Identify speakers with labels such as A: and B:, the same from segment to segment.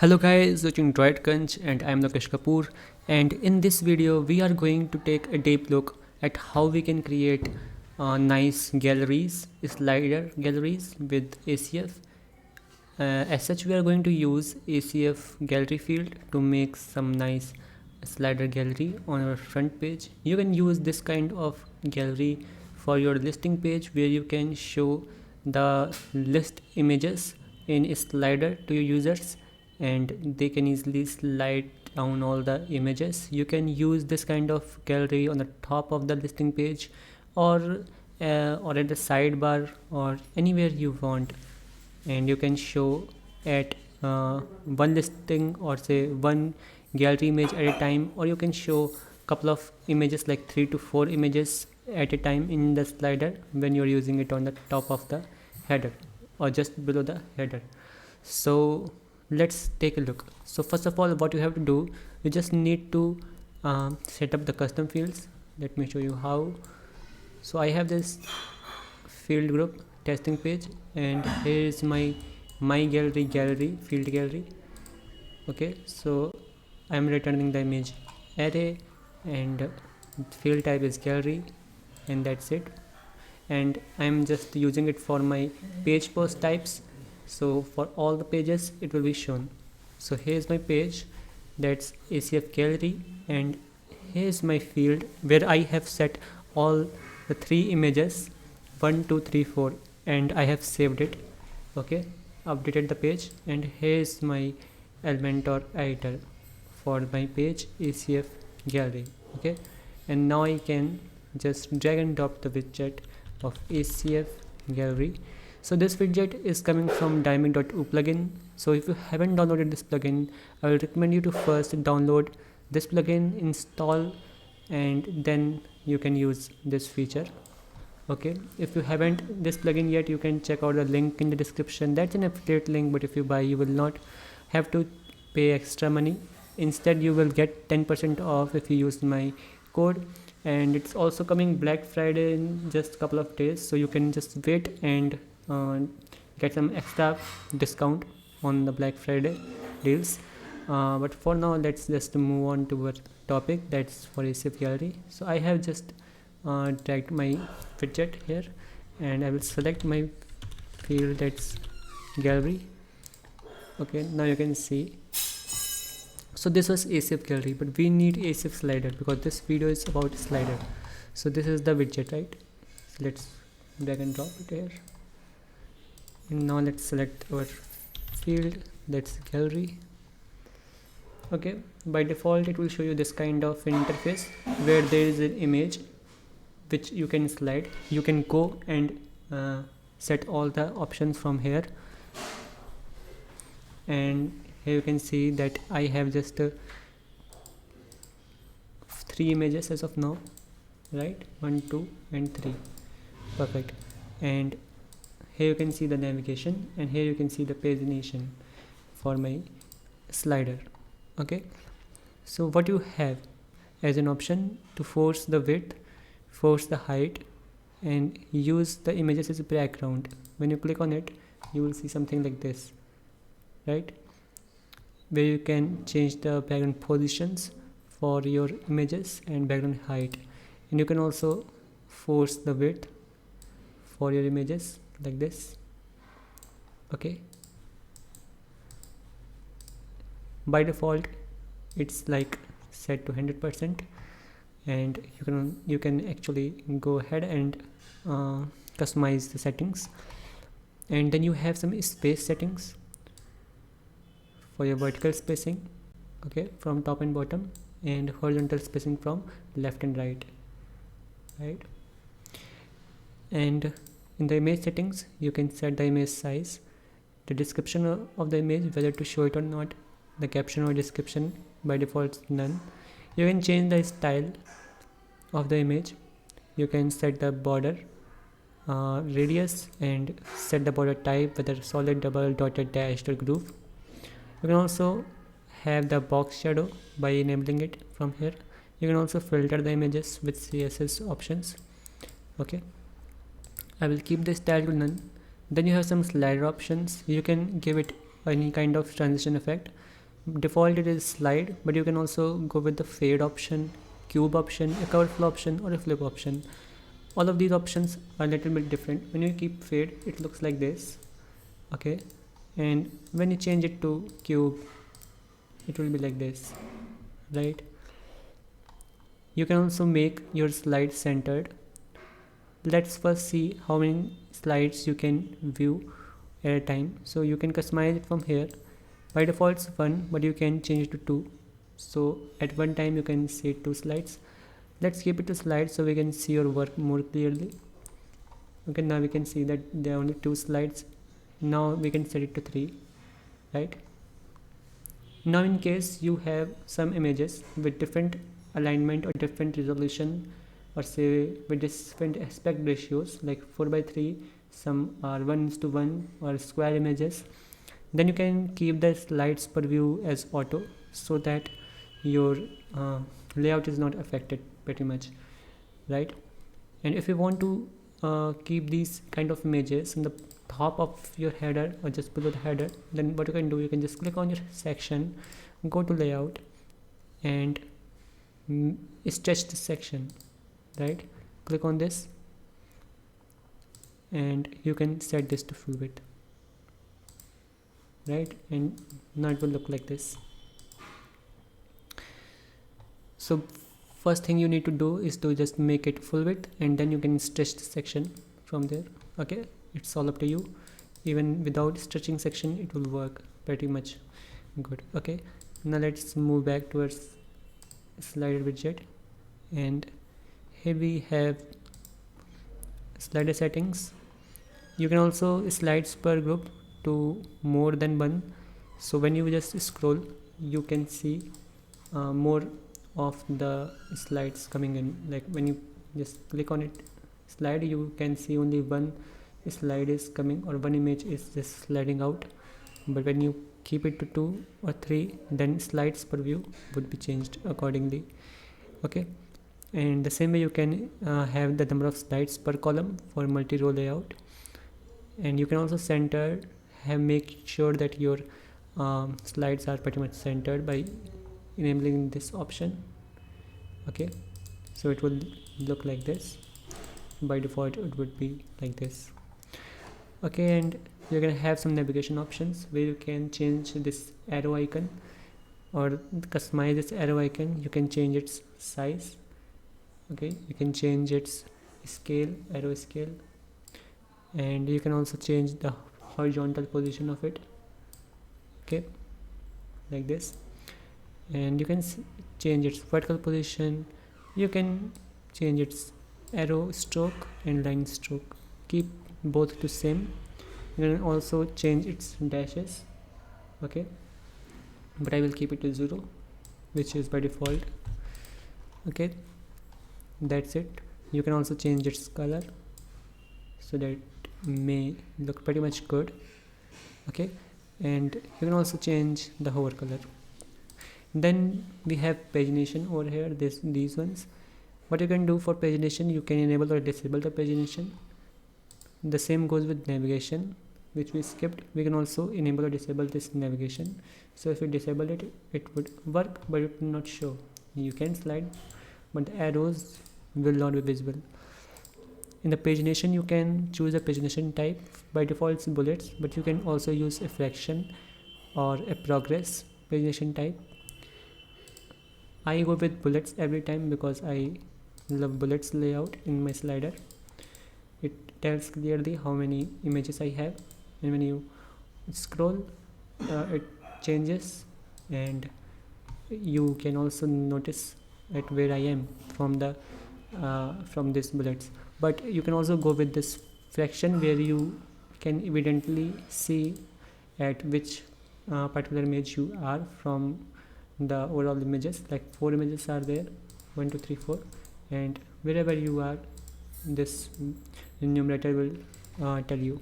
A: Hello guys, watching Droid Crunch and I am Lokesh Kapoor, and in this video we are going to take a deep look at how we can create nice galleries, slider galleries with ACF. As such, we are going to use ACF gallery field to make some nice slider gallery on our front page. You can use this kind of gallery for your listing page where you can show the list images in a slider to your users and they can easily slide down all the images. You can use this kind of gallery on the top of the listing page or at the sidebar or anywhere you want, and you can show at one listing or say one gallery image at a time, or you can show couple of images like 3 to 4 images at a time in the slider when you're using it on the top of the header or just below the header. So let's take a look. So first of all, what you have to do, you just need to set up the custom fields. Let me show you how. So I have this field group testing page, and here is my gallery field gallery. Okay, so I'm returning the image array and field type is gallery, and that's it. And I'm just using it for my page post types, so for all the pages it will be shown. So here's my page, that's ACF gallery, and here's my field where I have set all the 3 images 1 2 3 4, and I have saved it. Okay, updated the page, and here's my Elementor editor for my page ACF gallery. Okay, and now I can just drag and drop the widget of ACF gallery. So this widget is coming from Dynamic.ooo plugin. So if you haven't downloaded this plugin, I will recommend you to first download this plugin, install, and then you can use this feature. Okay, if you haven't this plugin yet, you can check out the link in the description. That's an affiliate link, but if you buy, you will not have to pay extra money. Instead, you will get 10% off if you use my code. And it's also coming Black Friday in just a couple of days, so you can just wait and get some extra discount on the Black Friday deals. But for now, let's just move on to our topic, that's for ACF gallery. So I have just dragged my widget here, and I will select my field, that's gallery. Okay, now you can see. So this was ACF gallery, but we need ACF slider because this video is about slider. So this is the widget, right? So let's drag and drop it here, and now let's select our field, that's gallery. Okay, by default it will show you this kind of interface where there is an image which you can slide. You can go and set all the options from here, and here you can see that I have just 3 images as of now, right? 1 2 and 3. Perfect. And here you can see the navigation, and here you can see the pagination for my slider. Okay, so what you have as an option to force the width, force the height, and use the images as a background. When you click on it, you will see something like this, right, where you can change the background positions for your images and background height, and you can also force the width for your images like this. Okay, by default it's like set to 100%, and you can actually go ahead and customize the settings. And then you have some space settings for your vertical spacing, okay, from top and bottom, and horizontal spacing from left and right. And in the image settings, you can set the image size, the description of the image, whether to show it or not, the caption or description. By default none. You can change the style of the image. You can set the border radius and set the border type, whether solid, double, dotted, dashed, or groove. You can also have the box shadow by enabling it from here. You can also filter the images with CSS options. Okay, I will keep the style to none. Then you have some slider options. You can give it any kind of transition effect. Default it is slide, but you can also go with the fade option, cube option, a cover flow option, or a flip option. All of these options are a little bit different. When you keep fade, it looks like this, okay, and when you change it to cube, it will be like this, right? You can also make your slide centered. Let's first see how many slides you can view at a time. So you can customize it from here. By default it's 1, but you can change it to 2. So at one time you can see 2 slides. Let's keep it to slides so we can see your work more clearly. Okay, now we can see that there are only 2 slides. Now we can set it to 3, right? Now in case you have some images with different alignment or different resolution, or say with different aspect ratios like 4:3, some are 1:1 or square images, then you can keep the slides per view as auto, so that your layout is not affected pretty much, right? And if you want to keep these kind of images in the top of your header or just below the header, then what you can do, you can just click on your section, go to layout, and stretch the section, right? Click on this and you can set this to full width, right? And now it will look like this. So first thing you need to do is to just make it full width, and then you can stretch the section from there. Okay, it's all up to you. Even without stretching section it will work pretty much good. Okay, now let's move back towards slider widget, and here we have slider settings. You can also slides per group to more than 1. So when you just scroll, you can see more of the slides coming in. Like when you just click on it slide, you can see only one slide is coming, or one image is just sliding out. But when you keep it to 2 or 3, then slides per view would be changed accordingly. Okay, and the same way you can have the number of slides per column for multi-row layout. And you can also make sure that your slides are pretty much centered by enabling this option. Okay, so it will look like this. By default it would be like this. Okay, and you're gonna have some navigation options where you can change this arrow icon or customize this arrow icon. You can change its size. Okay, you can change its scale, arrow scale, and you can also change the horizontal position of it. Okay, like this. And you can change its vertical position. You can change its arrow stroke and line stroke. Keep both to same. You can also change its dashes. Okay, but I will keep it to 0, which is by default. Okay, that's it. You can also change its color so that it may look pretty much good. Okay, and you can also change the hover color. Then we have pagination over here, these ones. What you can do for pagination, you can enable or disable the pagination. The same goes with navigation, which we skipped. We can also enable or disable this navigation. So if you disable it, it would work, but it will not show. You can slide, but the arrows will not be visible. In the pagination, you can choose a pagination type. By default it's bullets, but you can also use a fraction or a progress pagination type. I go with bullets every time because I love bullets layout in my slider. It tells clearly how many images I have, and when you scroll it changes, and you can also notice at where I am from this bullets. But you can also go with this fraction where you can evidently see at which particular image you are from the overall images. Like 4 images are there, 1 2 3 4, and wherever you are, this numerator will tell you.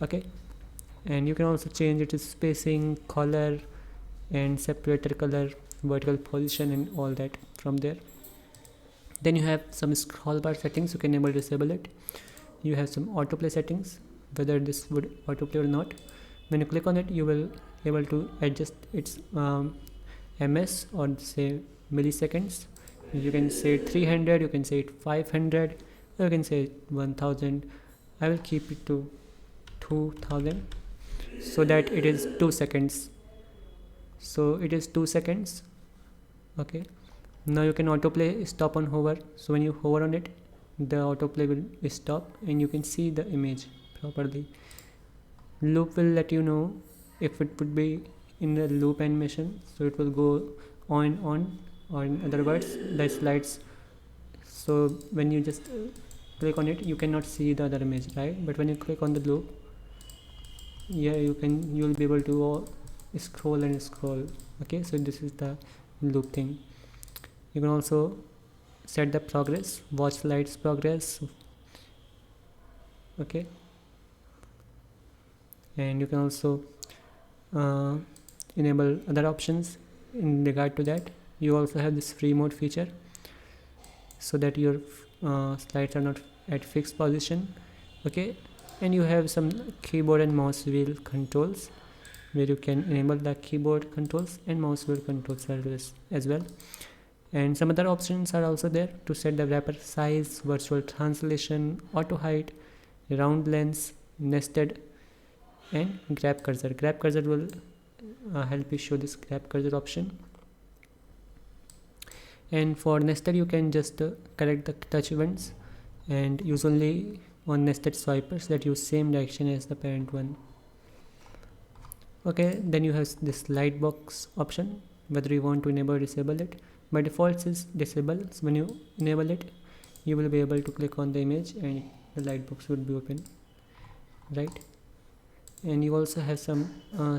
A: Okay, and you can also change its spacing, color, and separator color, vertical position, and all that from there. Then you have some scroll bar settings. You can enable or disable it. You have some autoplay settings, whether this would autoplay or not. When you click on it, you will able to adjust its ms or say milliseconds. You can say 300, you can say it 500, or you can say 1000. I will keep it to 2000 so that it is 2 seconds. So it is 2 seconds. Okay, now you can autoplay stop on hover. So when you hover on it, the autoplay will stop and you can see the image properly. Loop will let you know if it would be in the loop animation, so it will go on, or in other words, the slides. So when you just click on it, you cannot see the other image, right? But when you click on the loop, yeah, you'll be able to scroll and scroll. Okay, so this is the loop thing. You can also set the progress, watch slides progress. Okay, and you can also enable other options. In regard to that, you also have this free mode feature, so that your slides are not at fixed position. Okay, and you have some keyboard and mouse wheel controls, where you can enable the keyboard controls and mouse wheel controls as well. And some other options are also there to set the wrapper size, virtual translation, auto height, round lens, nested, and grab cursor. Grab cursor will help you show this grab cursor option. And for nested, you can just correct the touch events and use only on nested swipers that use same direction as the parent one. Okay, then you have this light box option, whether you want to enable or disable it. By default is disable, so when you enable it, you will be able to click on the image and the light box will be open, right? And you also have some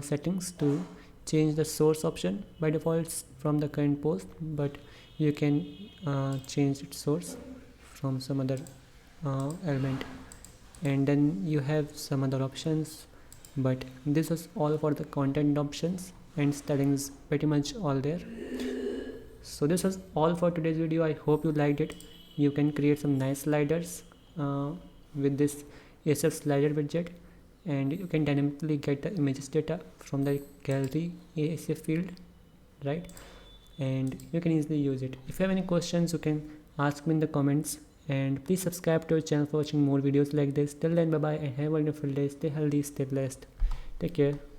A: settings to change the source option. By default from the current post, but you can change its source from some other element. And then you have some other options, but this is all for the content options, and styling is pretty much all there. So this was all for today's video. I hope you liked it. You can create some nice sliders with this ACF slider widget, and you can dynamically get the images data from the gallery ACF field, right? And you can easily use it. If you have any questions, you can ask me in the comments, and please subscribe to our channel for watching more videos like this. Till then, bye bye and have a wonderful day. Stay healthy, stay blessed. Take care.